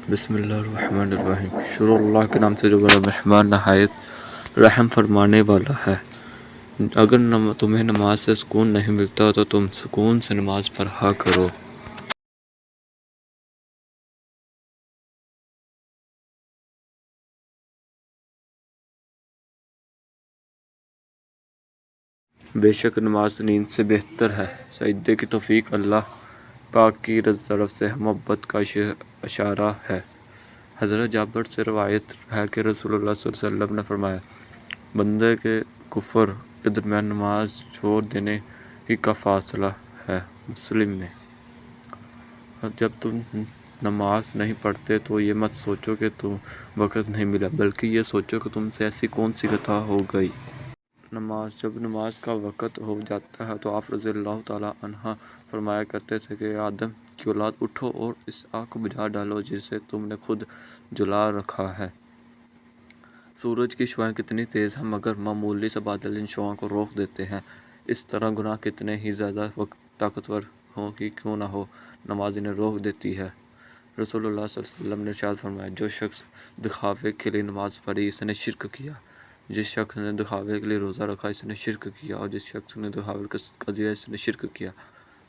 بسم اللہ الرحمن الرحیم۔ شروع اللہ کے نام سے جو بڑا مہربان نہایت رحم فرمانے والا ہے۔ اگر تمہیں نماز سے سکون نہیں ملتا تو تم سکون سے نماز پڑھا کرو۔ بے شک نماز نیند سے بہتر ہے۔ سجدے کی توفیق اللہ پاک کی طرف سے محبت کا اشارہ ہے۔ حضرت جابر سے روایت ہے کہ رسول اللہ صلی اللہ علیہ وسلم نے فرمایا، بندے کے کفر کے درمیان نماز چھوڑ دینے ہی کا فاصلہ ہے۔ مسلم میں۔ جب تم نماز نہیں پڑھتے تو یہ مت سوچو کہ تم وقت نہیں ملا، بلکہ یہ سوچو کہ تم سے ایسی کون سی خطا ہو گئی۔ جب نماز کا وقت ہو جاتا ہے تو آپ رضی اللہ تعالیٰ عنہ فرمایا کرتے تھے کہ آدم کی اولاد اٹھو اور اس آگ کو بجھا ڈالو جسے تم نے خود جلا رکھا ہے۔ سورج کی شعاعیں کتنی تیز ہیں مگر معمولی سے بادل ان شعاعوں کو روک دیتے ہیں۔ اس طرح گناہ کتنے ہی زیادہ طاقتور ہوں ہی کیوں نہ ہو، نماز انہیں روک دیتی ہے۔ رسول اللہ صلی اللہ علیہ وسلم نے ارشاد فرمایا، جو شخص دکھاوے کے لیے نماز پڑھی اس نے شرک کیا، جس شخص نے دکھاوے کے لیے روزہ رکھا اس نے شرک کیا، اور جس شخص نے دکھاوے کا صدقہ دیا اس نے شرک کیا۔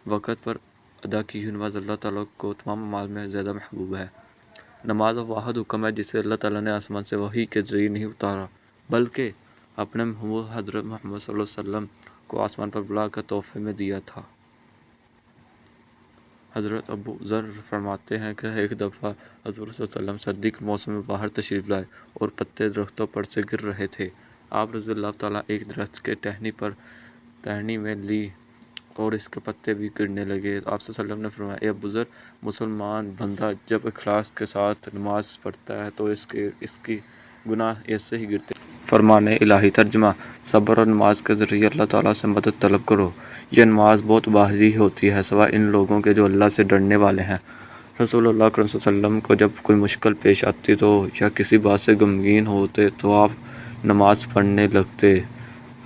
وقت پر ادا کی ہوئی نماز اللہ تعالیٰ کو تمام اعمال میں زیادہ محبوب ہے۔ نماز وہ واحد حکم ہے جسے اللہ تعالیٰ نے آسمان سے وحی کے ذریعے نہیں اتارا، بلکہ اپنے محبوب حضرت محمد صلی اللہ علیہ وسلم کو آسمان پر بلا کر تحفے میں دیا تھا۔ حضرت ابو ذر فرماتے ہیں کہ ایک دفعہ حضور صلی اللہ علیہ وسلم سردی کے موسم میں باہر تشریف لائے اور پتے درختوں پر سے گر رہے تھے۔ آپ رضی اللہ تعالیٰ ایک درخت کے ٹہنی میں لی اور اس کے پتے بھی گرنے لگے۔ آپ صلی اللہ علیہ وسلم نے فرمایا، اے ابو ذر، مسلمان بندہ جب اخلاص کے ساتھ نماز پڑھتا ہے تو اس کی گناہ ایسے ہی گرتے ہیں۔ فرمان الہی ترجمہ: صبر اور نماز کے ذریعے اللہ تعالیٰ سے مدد طلب کرو۔ یہ نماز بہت باعث ہوتی ہے سوائے ان لوگوں کے جو اللہ سے ڈرنے والے ہیں۔ رسول اللہ صلی اللہ علیہ وسلم کو جب کوئی مشکل پیش آتی تو یا کسی بات سے غمگین ہوتے تو آپ نماز پڑھنے لگتے۔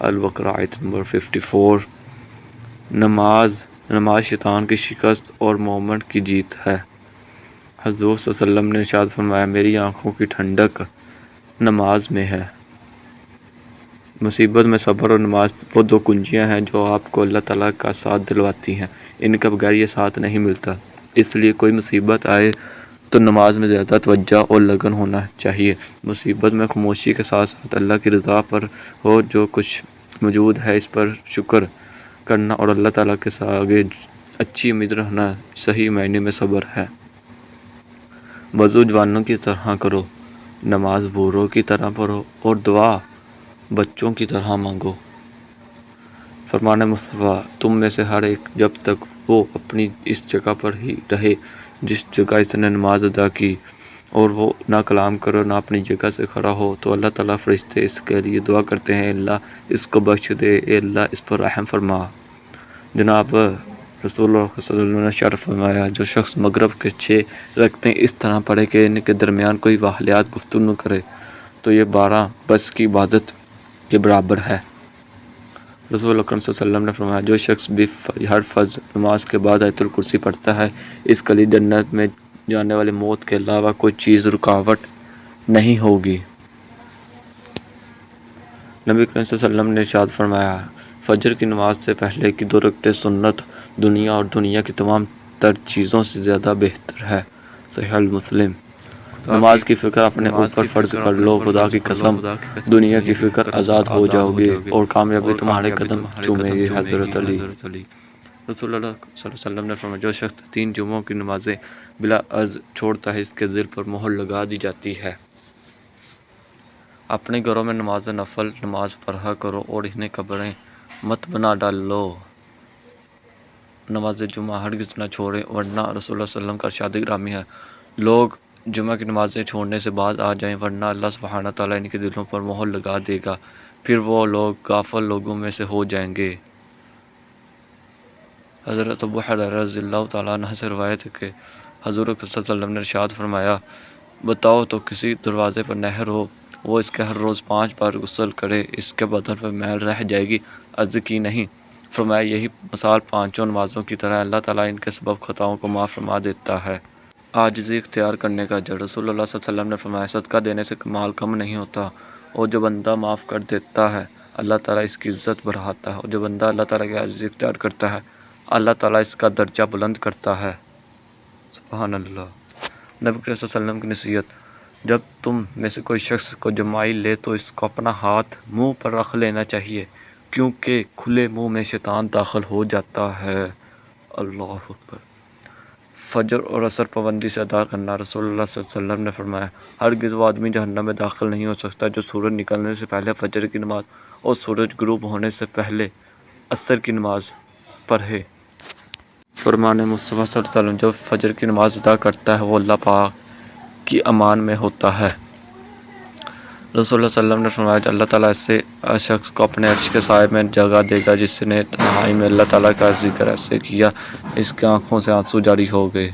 البقرہ آیت نمبر 54۔ نماز شیطان کی شکست اور مومن کی جیت ہے۔ حضور صلی اللہ علیہ وسلم نے ارشاد فرمایا، میری آنکھوں کی ٹھنڈک نماز میں ہے۔ مصیبت میں صبر اور نماز وہ دو کنجیاں ہیں جو آپ کو اللہ تعالیٰ کا ساتھ دلواتی ہیں، ان کے بغیر یہ ساتھ نہیں ملتا۔ اس لیے کوئی مصیبت آئے تو نماز میں زیادہ توجہ اور لگن ہونا چاہیے۔ مصیبت میں خاموشی کے ساتھ ساتھ اللہ کی رضا پر ہو، جو کچھ موجود ہے اس پر شکر کرنا اور اللہ تعالیٰ کے آگے اچھی امید رکھنا صحیح معنی میں صبر ہے۔ وضو جوانوں کی طرح کرو، نماز بوڑھوں کی طرح پڑھو اور دعا بچوں کی طرح مانگو۔ فرمان مصطفیٰ: تم میں سے ہر ایک جب تک وہ اپنی اس جگہ پر ہی رہے جس جگہ اس نے نماز ادا کی، اور وہ نہ کلام کرے نہ اپنی جگہ سے کھڑا ہو، تو اللہ تعالیٰ فرشتے اس کے لیے دعا کرتے ہیں، اے اللہ اس کو بخش دے، اے اللہ اس پر رحم فرما۔ جناب رسول اللہ صلی اللہ علیہ وسلم نے ارشاد فرمایا، جو شخص مغرب کے 6 رکعتیں اس طرح پڑھے کہ ان کے درمیان کوئی واہیات گفتگو نہ کرے تو یہ 12 برس کی عبادت کے برابر ہے۔ رسول اکرم صلی اللہ علیہ وسلم نے فرمایا، جو شخص بھی ہر فرض نماز کے بعد آیت الکرسی پڑھتا ہے اس کے لیے جنت میں جانے والی موت کے علاوہ کوئی چیز رکاوٹ نہیں ہوگی۔ نبی کریم صلی اللہ علیہ وسلم نے ارشاد فرمایا، فجر کی نماز سے پہلے کی 2 رکعتیں سنت دنیا اور دنیا کی تمام تر چیزوں سے زیادہ بہتر ہے۔ صحیح مسلم۔ نماز کی فکر اپنے اوپر فرض کر لو، خدا کی قسم دنیا کی فکر آزاد ہو جاؤ گے اور کامیابی تمہارے قدم چومے گی۔ حضرت علی رسول اللہ صلی اللہ علیہ وسلم نے فرمایا، جو شخص 3 جمعوں کی نمازیں بلا عذر چھوڑتا ہے اس کے دل پر مہر لگا دی جاتی ہے۔ اپنے گھروں میں نفل نماز پڑھا کرو اور انہیں قبریں مت بنا ڈالو۔ نماز جمعہ ہرگز نہ چھوڑیں، ورنہ رسول اللہ صلی اللہ علیہ وسلم کا ارشاد گرامی ہے، لوگ جمعہ کی نمازیں چھوڑنے سے باز آ جائیں ورنہ اللہ سبحانہ تعالیٰ ان کے دلوں پر مہر لگا دے گا، پھر وہ لوگ غافل لوگوں میں سے ہو جائیں گے۔ حضرت ابو ہریرہ رضی اللہ تعالیٰ عنہ سے روایت ہے کہ حضور صلی اللہ علیہ وسلم نے ارشاد فرمایا، بتاؤ تو کسی دروازے پر نہر ہو، وہ اس کے ہر روز 5 بار غسل کرے، اس کے بدن پر میل رہ جائے گی، عرض کی نہیں؟ فرمایا، یہی مثال 5 نمازوں کی طرح اللہ تعالیٰ ان کے سبب خطاؤں کو معاف فرما دیتا ہے۔ عاجزی اختیار کرنے کا اجر۔ رسول اللہ صلی اللہ علیہ وسلم نے فرمایا صدقہ دینے سے مال کم نہیں ہوتا، اور جو بندہ معاف کر دیتا ہے اللہ تعالیٰ اس کی عزت بڑھاتا ہے، اور جو بندہ اللہ تعالیٰ کی عاجزی اختیار کرتا ہے اللہ تعالیٰ اس کا درجہ بلند کرتا ہے۔ سبحان اللہ۔ نبی کریم صلی اللہ علیہ وسلم کی نصیحت، جب تم میں سے کوئی شخص کو جمائی لے تو اس کو اپنا ہاتھ منہ پر رکھ لینا چاہیے، کیونکہ کھلے منہ میں شیطان داخل ہو جاتا ہے۔ اللہ اکبر۔ فجر اور عصر پابندی سے ادا کرنا۔ رسول اللہ صلی اللہ علیہ وسلم نے فرمایا ہرگز وہ آدمی جہنم میں داخل نہیں ہو سکتا جو سورج نکلنے سے پہلے فجر کی نماز اور سورج غروب ہونے سے پہلے عصر کی نماز پڑھے۔ فرمان مصطفیٰ صلی اللہ علیہ وسلم، جو فجر کی نماز ادا کرتا ہے وہ اللہ پاک کی امان میں ہوتا ہے۔ رسول اللہ صلی اللہ علیہ وسلم نے فرمایا اللہ تعالیٰ ایسے شخص کو اپنے عرش کے سائے میں جگہ دے گا جس نے تنہائی میں اللہ تعالیٰ کا ذکر ایسے کیا اس کی آنکھوں سے آنسو جاری ہو گئے۔